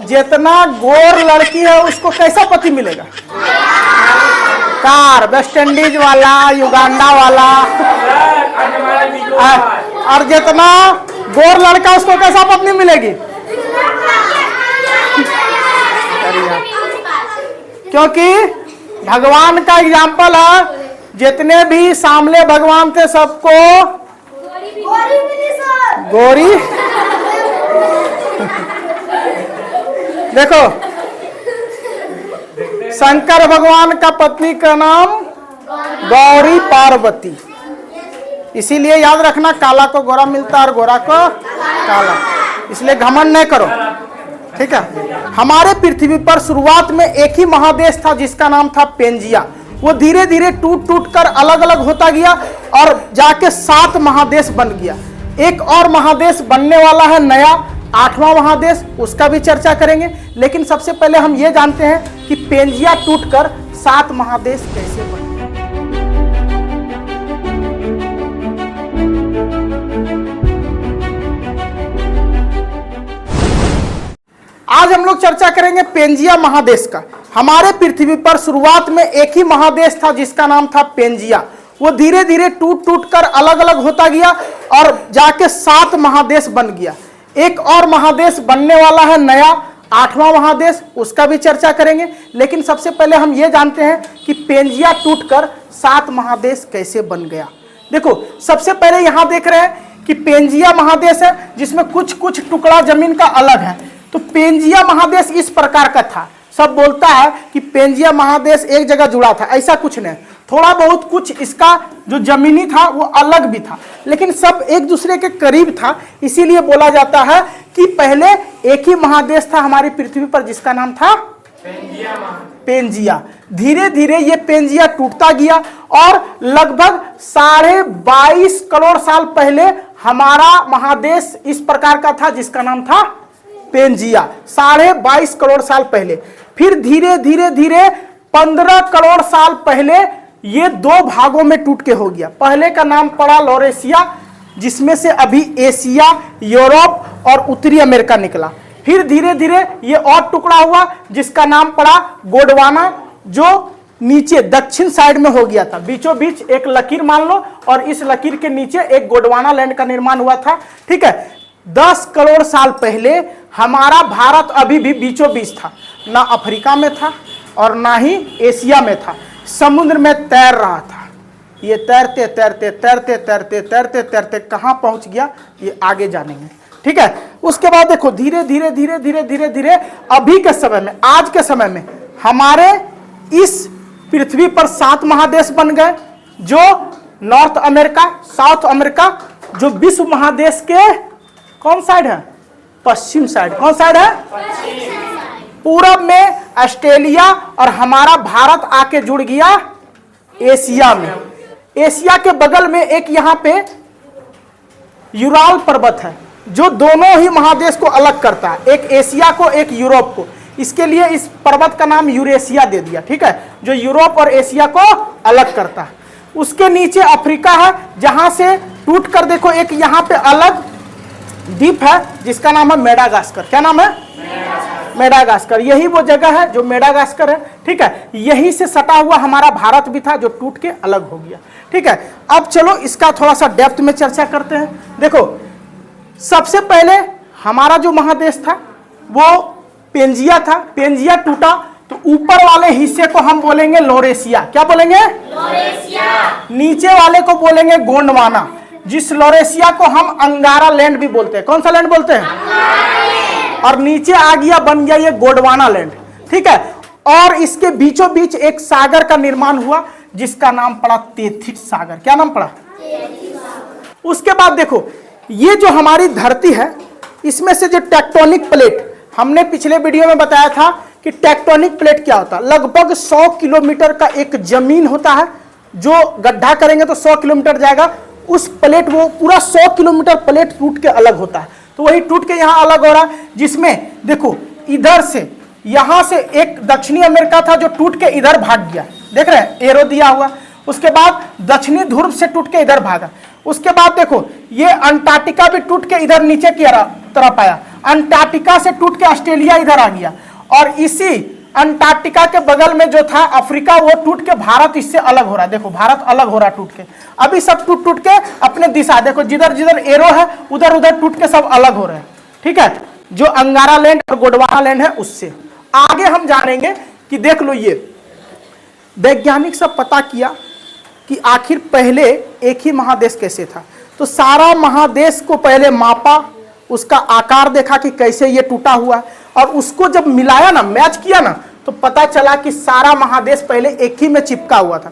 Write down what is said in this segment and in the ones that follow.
जितना गोर लड़की है उसको कैसा पति मिलेगा? कार, वेस्ट इंडीज वाला, युगांडा वाला। और जितना गोर लड़का उसको कैसा पत्नी मिलेगी? क्योंकि भगवान का एग्जाम्पल है, जितने भी सामने भगवान थे सबको गोरी। देखो, शंकर भगवान का पत्नी का नाम गौरी पार्वती, इसीलिए याद रखना काला को गोरा मिलता और गोरा को काला, इसलिए घमंड नहीं करो, ठीक है। हमारे पृथ्वी पर शुरुआत में एक ही महादेश था जिसका नाम था पेंजिया। वो धीरे धीरे टूट टूट कर अलग अलग होता गया और जाके 7 महादेश बन गया। एक और महादेश बनने वाला है नया, 8वां महादेश, उसका भी चर्चा करेंगे। लेकिन सबसे पहले हम ये जानते हैं कि पेंजिया टूटकर 7 महादेश कैसे बने। आज हम लोग चर्चा करेंगे पेंजिया महादेश का। हमारे पृथ्वी पर शुरुआत में एक ही महादेश था जिसका नाम था पेंजिया। वो धीरे धीरे टूट टूट कर अलग अलग होता गया और जाके 7 महादेश बन गया। एक और महादेश बनने वाला है नया, 8वां महादेश, उसका भी चर्चा करेंगे। लेकिन सबसे पहले हम ये जानते हैं कि पेंजिया टूटकर 7 महादेश कैसे बन गया। देखो, सबसे पहले यहां देख रहे हैं कि पेंजिया महादेश है जिसमें कुछ कुछ टुकड़ा जमीन का अलग है। तो पेंजिया महादेश इस प्रकार का था। सब बोलता है कि पेंजिया महादेश एक जगह जुड़ा था, ऐसा कुछ नहीं। थोड़ा बहुत कुछ इसका जो जमीनी था वो अलग भी था, लेकिन सब एक दूसरे के करीब था। इसीलिए बोला जाता है कि पहले एक ही महादेश था हमारी पृथ्वी पर जिसका नाम था पेंजिया। धीरे धीरे ये पेंजिया टूटता गया और लगभग 22.5 करोड़ साल पहले हमारा महादेश इस प्रकार का था जिसका नाम था पेंजिया। 22.5 करोड़ साल पहले। फिर धीरे धीरे धीरे 15 करोड़ साल पहले ये 2 भागों में टूट के हो गया। पहले का नाम पड़ा लॉरेशिया, जिसमें से अभी एशिया, यूरोप और उत्तरी अमेरिका निकला। फिर धीरे धीरे ये और टुकड़ा हुआ जिसका नाम पड़ा गोंडवाना, जो नीचे दक्षिण साइड में हो गया था। बीचों बीच एक लकीर मान लो और इस लकीर के नीचे एक गोंडवाना लैंड का निर्माण हुआ था, ठीक है। 10 करोड़ साल पहले हमारा भारत अभी भी बीचों बीच था, ना अफ्रीका में था और ना ही एशिया में था, समुद्र में तैर रहा था। ये तैरते तैरते तैरते तैरते तैरते तैरते कहाँ पहुंच गया ये आगे जानेंगे, ठीक है। उसके बाद देखो धीरे धीरे धीरे धीरे धीरे धीरे अभी के समय में, आज के समय में हमारे इस पृथ्वी पर 7 महादेश बन गए, जो नॉर्थ अमेरिका, साउथ अमेरिका, जो विश्व महादेश के कौन साइड है? पश्चिम साइड। कौन साइड है? पूरब में ऑस्ट्रेलिया और हमारा भारत आके जुड़ गया एशिया में। एशिया के बगल में एक यहाँ पे यूराल पर्वत है जो दोनों ही महादेश को अलग करता है, एक एशिया को एक यूरोप को। इसके लिए इस पर्वत का नाम यूरेशिया दे दिया, ठीक है, जो यूरोप और एशिया को अलग करता है। उसके नीचे अफ्रीका है, जहां से टूट कर देखो एक यहाँ पे अलग द्वीप है जिसका नाम है मेडागास्कर। क्या नाम है? मेडागास्कर। यही वो जगह है जो मेडागास्कर है, ठीक है। यहीं से सटा हुआ हमारा भारत भी था जो टूट के अलग हो गया, ठीक है। अब चलो इसका थोड़ा सा डेप्थ में चर्चा करते हैं। देखो, सबसे पहले हमारा जो महादेश था वो पेंजिया था। पेंजिया टूटा तो ऊपर वाले हिस्से को हम बोलेंगे लॉरेशिया। क्या बोलेंगे? लॉरेशिया। नीचे वाले को बोलेंगे गोंडवाना, जिस लॉरेशिया को हम अंगारा लैंड भी बोलते हैं। कौन सा लैंड बोलते हैं? और नीचे आ गया, बन गया ये गोंडवाना लैंड, ठीक है। और इसके बीचों बीच एक सागर का निर्माण हुआ जिसका नाम पड़ा तेथिस सागर। क्या नाम पड़ा? उसके बाद देखो ये जो हमारी धरती है इसमें से जो टेक्टोनिक प्लेट, हमने पिछले वीडियो में बताया था कि टेक्टोनिक प्लेट क्या होता है। लगभग 100 किलोमीटर का एक जमीन होता है, जो गड्ढा करेंगे तो 100 किलोमीटर जाएगा। उस प्लेट, वो पूरा 100 किलोमीटर प्लेट टूट के अलग होता है। तो वही टूट के यहाँ अलग हो रहा है, जिसमें देखो इधर से, यहां से एक दक्षिणी अमेरिका था जो टूट के इधर भाग गया, देख रहे हैं, एरो दिया हुआ। उसके बाद दक्षिणी ध्रुव से टूट के इधर भागा। उसके बाद देखो ये अंटार्कटिका भी टूट के इधर नीचे की तरफ आया। अंटार्कटिका से टूट के ऑस्ट्रेलिया इधर आ गया, और इसी अंटार्कटिका के बगल में जो था अफ्रीका, वो टूट के भारत इससे अलग हो रहा है। देखो भारत अलग हो रहा है टूट के, अभी सब टूट टूट के अपने दिशा, देखो जिधर जिधर एरो है उधर उधर टूट के सब अलग हो रहे हैं, ठीक है, जो अंगारा लैंड और गोंडवाना लैंड है उससे। आगे हम जानेंगे कि देख लो, ये वैज्ञानिक सब पता किया कि आखिर पहले एक ही महादेश कैसे था। तो सारा महादेश को पहले मापा, उसका आकार देखा कि कैसे ये टूटा हुआ है, और उसको जब मिलाया ना, मैच किया ना, तो पता चला कि सारा महादेश पहले एक ही में चिपका हुआ था।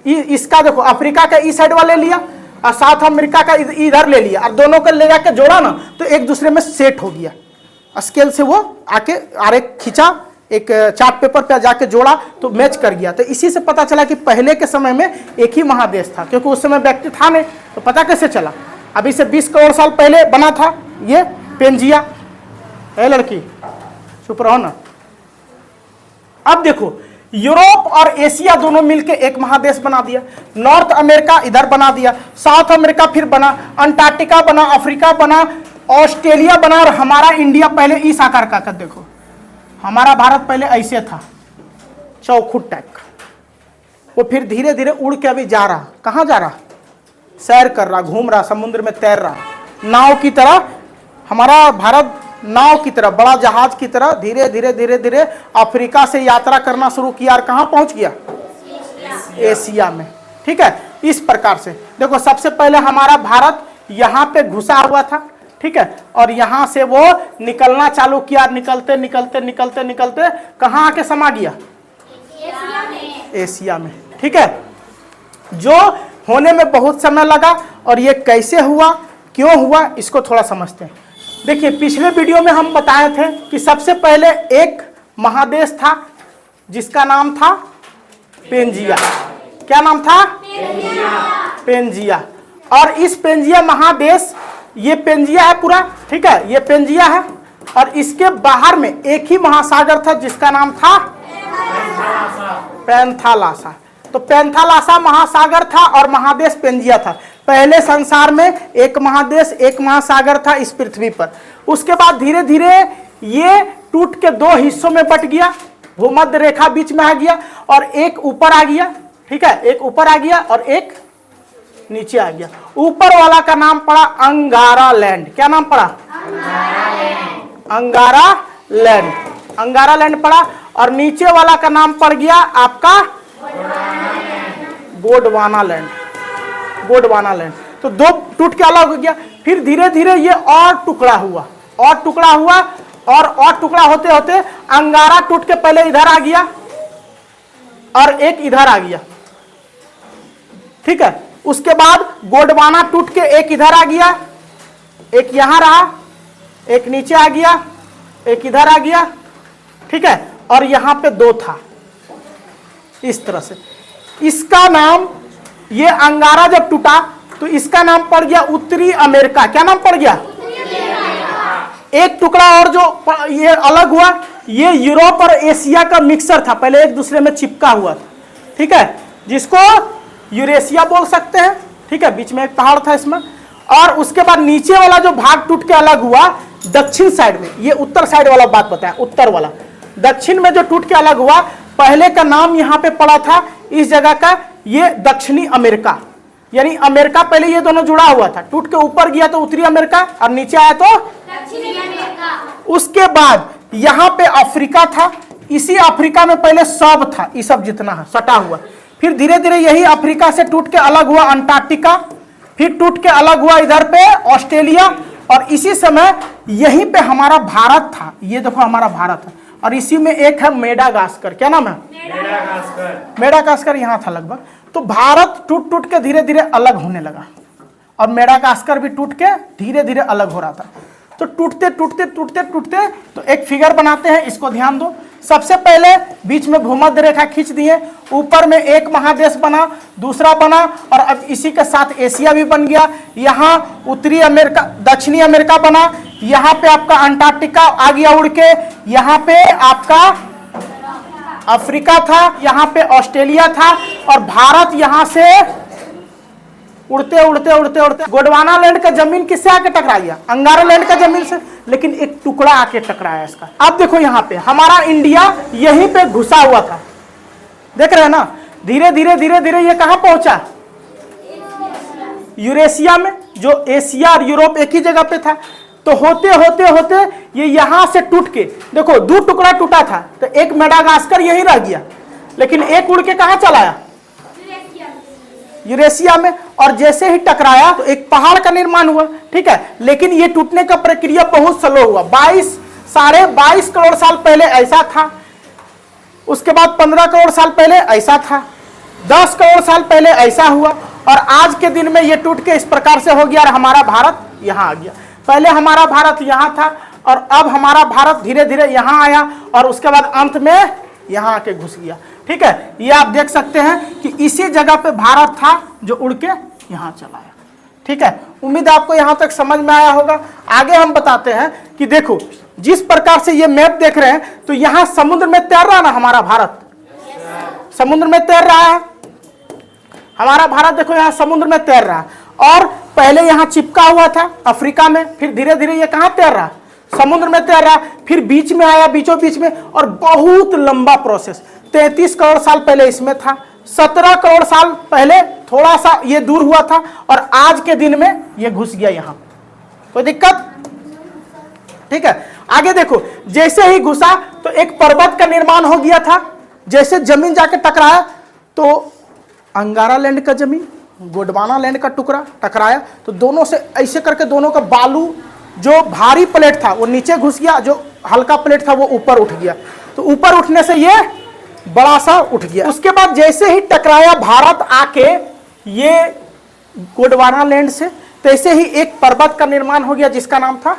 इसका देखो अफ्रीका का इस साइड वाले लिया और साउथ अमेरिका का इधर ले लिया, और दोनों को ले जाके जोड़ा ना तो एक दूसरे में सेट हो गया। स्केल से वो आके आरे खींचा, एक चार्ट पेपर पे जाके जोड़ा तो मैच कर गया। तो इसी से पता चला कि पहले के समय में एक ही महादेश था, क्योंकि उस समय व्यक्ति था नहीं, तो पता कैसे चला। अभी से 20 करोड़ साल पहले बना था ये पेंजिया। है लड़की, चुप रहो ना। अब देखो, यूरोप और एशिया दोनों मिलकर एक महादेश बना दिया। नॉर्थ अमेरिका इधर बना दिया, साउथ अमेरिका फिर बना, अंटार्कटिका बना, अफ्रीका बना, ऑस्ट्रेलिया बना, और हमारा इंडिया पहले इस आकार का था। देखो हमारा भारत पहले ऐसे था, चौखुट टाइप का, वो फिर धीरे धीरे उड़ के अभी जा रहा। कहाँ जा रहा? सैर कर रहा, घूम रहा, समुद्र में तैर रहा, नाव की तरह। हमारा भारत नाव की तरह, बड़ा जहाज की तरह धीरे धीरे धीरे धीरे अफ्रीका से यात्रा करना शुरू किया, और कहाँ पहुंच गया? एशिया में, ठीक है। इस प्रकार से देखो, सबसे पहले हमारा भारत यहाँ पे घुसा हुआ था, ठीक है, और यहाँ से वो निकलना चालू किया, निकलते निकलते निकलते निकलते कहाँ आके समा गया? एशिया में, ठीक है, जो होने में बहुत समय लगा। और ये कैसे हुआ, क्यों हुआ, इसको थोड़ा समझते हैं। देखिए, पिछले वीडियो में हम बताए थे कि सबसे पहले एक महादेश था जिसका नाम था पेंजिया। क्या नाम था? पेंजिया। और इस पेंजिया महादेश, ये पेंजिया है पूरा, ठीक है, ये पेंजिया है, और इसके बाहर में एक ही महासागर था जिसका नाम था पैंथालासा। तो पैंथालासा महासागर था और महादेश पेंजिया था। पहले संसार में एक महादेश, एक महासागर था इस पृथ्वी पर। उसके बाद धीरे धीरे ये टूट के दो हिस्सों में बट गया, भूमध्य रेखा बीच में आ गया, और एक ऊपर आ गया, ठीक है, एक ऊपर आ गया और एक नीचे आ गया। ऊपर वाला का नाम पड़ा अंगारा लैंड। क्या नाम पड़ा? अंगारा लैंड। अंगारा लैंड पड़ा। और नीचे वाला का नाम पड़ गया आपका गोंडवाना लैंड। गोंडवाना लैंड। तो दो टूट के अलग हो गया। फिर धीरे धीरे ये और टुकड़ा हुआ, और टुकड़ा हुआ, और टुकड़ा होते होते अंगारा टूट के पहले इधर आ गया और एक इधर आ गया, ठीक है। उसके बाद गोंडवाना टूट के एक इधर आ गया, एक यहां रहा, एक नीचे आ गया, एक इधर आ गया, ठीक है, और यहां पे दो था इस तरह से। इसका नाम, ये अंगारा जब टूटा तो इसका नाम पड़ गया उत्तरी अमेरिका। क्या नाम पड़ गया? एक टुकड़ा और जो ये अलग हुआ, ये यूरोप और एशिया का मिक्सर था, पहले एक दूसरे में चिपका हुआ था, ठीक है, जिसको यूरेशिया बोल सकते हैं, ठीक है, बीच में एक पहाड़ था इसमें। और उसके बाद नीचे वाला जो भाग टूट के अलग हुआ दक्षिण साइड में, ये उत्तर साइड वाला बात बताया, उत्तर वाला, दक्षिण में जो टूट के अलग हुआ, पहले का नाम यहां पे पड़ा था इस जगह का, ये दक्षिणी अमेरिका, यानी अमेरिका पहले ये दोनों जुड़ा हुआ था, टूट के ऊपर गया तो उत्तरी अमेरिका और नीचे आया तो दक्षिणी अमेरिका। उसके बाद यहां पे अफ्रीका था, इसी अफ्रीका में पहले सब था, ये सब जितना है सटा हुआ। फिर धीरे धीरे यही अफ्रीका से टूट के अलग हुआ अंटार्कटिका, फिर टूट के अलग हुआ इधर पे ऑस्ट्रेलिया, और इसी समय यहीं पे हमारा भारत था। ये देखो हमारा भारत है, और इसी में एक है मेडागास्कर। क्या नाम है? मेडागास्कर यहाँ था लगभग। तो भारत टूट टूट के धीरे धीरे अलग होने लगा, और मेडागास्कर भी टूट के धीरे धीरे अलग हो रहा था। तो टूटते टूटते टूटते टूटते तो एक फिगर बनाते हैं, इसको ध्यान दो। सबसे पहले बीच में भूमध्य रेखा खींच दिए, ऊपर में एक महादेश बना, दूसरा बना, और अब इसी के साथ एशिया भी बन गया। यहाँ उत्तरी अमेरिका, दक्षिणी अमेरिका बना, यहाँ पे आपका अंटार्कटिका आ गया उड़ के, यहाँ पे आपका अफ्रीका था, यहाँ पे ऑस्ट्रेलिया था, और भारत यहाँ से उड़ते उड़ते उड़ते उड़ते गोंडवाना लैंड का जमीन किससे आके टकराई है? अंगारा लैंड का जमीन से, लेकिन एक टुकड़ा आके टकराया इसका। अब देखो यहाँ पे हमारा इंडिया यहीं पे घुसा हुआ था, देख रहे हैं ना, धीरे धीरे धीरे धीरे ये कहां पहुंचा? यूरेशिया में, जो एशिया और यूरोप एक ही जगह पे था। तो होते होते होते ये यहां से टूट के, देखो 2 टुकड़ा टूटा था, तो एक मेडागास्कर यही रह गया, लेकिन एक उड़ के कहां चला आया? यूरेशिया में। और जैसे ही टकराया तो एक पहाड़ का निर्माण हुआ, ठीक है, लेकिन ये टूटने का प्रक्रिया बहुत स्लो हुआ। 22 करोड़ साल पहले ऐसा था, उसके बाद 15 करोड़ साल पहले ऐसा था, 10 करोड़ साल पहले ऐसा हुआ, और आज के दिन में ये टूट के इस प्रकार से हो गया और हमारा भारत यहां आ गया। पहले हमारा भारत यहां था और अब हमारा भारत धीरे धीरे यहां आया और उसके बाद अंत में यहां आके घुस गया, ठीक है। ये आप देख सकते हैं कि इसी जगह पे भारत था जो उड़ के यहां चला आया, ठीक है। उम्मीद है आपको यहां तक समझ में आया होगा। आगे हम बताते हैं कि देखो जिस प्रकार से ये मैप देख रहे हैं, तो यहां समुद्र में तैर रहा ना हमारा भारत, समुद्र में तैर रहा है हमारा भारत, देखो यहां समुद्र में तैर रहा है। और पहले यहां चिपका हुआ था अफ्रीका में, फिर धीरे धीरे ये कहां तैर रहा? समुद्र में तैर रहा, फिर बीच में आया, बीचों बीच में, और बहुत लंबा प्रोसेस। 33 करोड़ साल पहले इसमें था, 17 करोड़ साल पहले थोड़ा सा ये दूर हुआ था, और आज के दिन में ये घुस गया यहां। कोई दिक्कत? ठीक है। आगे देखो, जैसे ही घुसा तो एक पर्वत का निर्माण हो गया था। जैसे जमीन जाके टकराया तो अंगारा लैंड का जमीन, गोंडवाना लैंड का टुकड़ा टकराया, तो दोनों से ऐसे करके दोनों का बालू, जो भारी प्लेट था वो नीचे घुस गया, जो हल्का प्लेट था वो ऊपर उठ गया। तो ऊपर उठने से ये बड़ा सा उठ गया। उसके बाद जैसे ही टकराया भारत आके ये गोंडवाना लैंड से, तैसे ही एक पर्वत का निर्माण हो गया जिसका नाम था,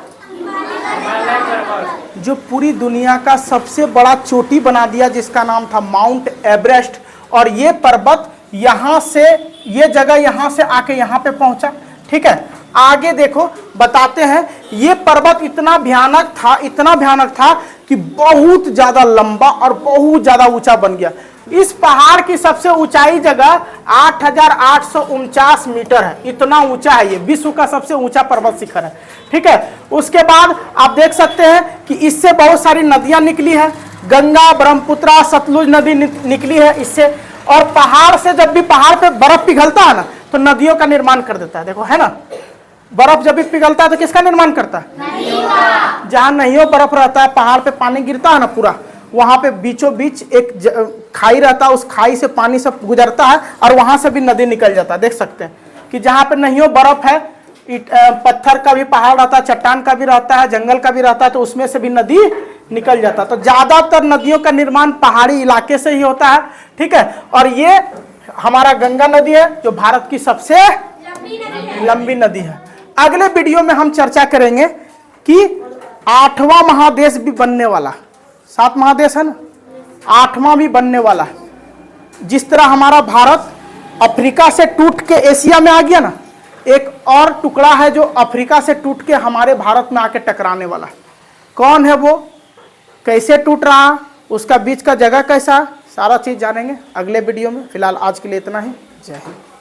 जो पूरी दुनिया का सबसे बड़ा चोटी बना दिया, जिसका नाम था माउंट एवरेस्ट। और ये पर्वत यहां से, ये जगह यहां से आके यहां पे पहुंचा, ठीक है। आगे देखो बताते हैं, ये पर्वत इतना भयानक था, इतना भयानक था कि बहुत ज्यादा लंबा और बहुत ज्यादा ऊंचा बन गया। इस पहाड़ की सबसे ऊंचाई जगह 8,849 मीटर है, इतना ऊंचा है ये, विश्व का सबसे ऊंचा पर्वत शिखर है, ठीक है। उसके बाद आप देख सकते हैं कि इससे बहुत सारी नदियां निकली है, गंगा, ब्रह्मपुत्र, सतलुज नदी निकली है इससे। और पहाड़ से जब भी पहाड़ पे बर्फ पिघलता है ना, तो नदियों का निर्माण कर देता है, देखो है ना, बर्फ जब भी पिघलता है तो किसका निर्माण करता है? जहां नहीं हो बर्फ रहता है, पहाड़ पे पानी गिरता है ना पूरा, वहां पे बीचों बीच एक खाई रहता है, उस खाई से पानी सब गुजरता है और वहां से भी नदी निकल जाता है। देख सकते हैं कि जहां पे नहीं हो बर्फ है, पत्थर का भी पहाड़ रहता है, चट्टान का भी रहता है, जंगल का भी रहता है, तो उसमें से भी नदी निकल जाता है। तो ज्यादातर नदियों का निर्माण पहाड़ी इलाके से ही होता है, ठीक है। और ये हमारा गंगा नदी है जो भारत की सबसे लंबी नदी है। अगले वीडियो में हम चर्चा करेंगे कि 8वां महादेश भी बनने वाला, 7 महादेश है ना, 8वां भी बनने वाला है। जिस तरह हमारा भारत अफ्रीका से टूट के एशिया में आ गया ना, एक और टुकड़ा है जो अफ्रीका से टूट के हमारे भारत में आके टकराने वाला है। कौन है वो, कैसे टूट रहा, उसका बीच का जगह कैसा, सारा चीज जानेंगे अगले वीडियो में। फिलहाल आज के लिए इतना ही। जय हिंद।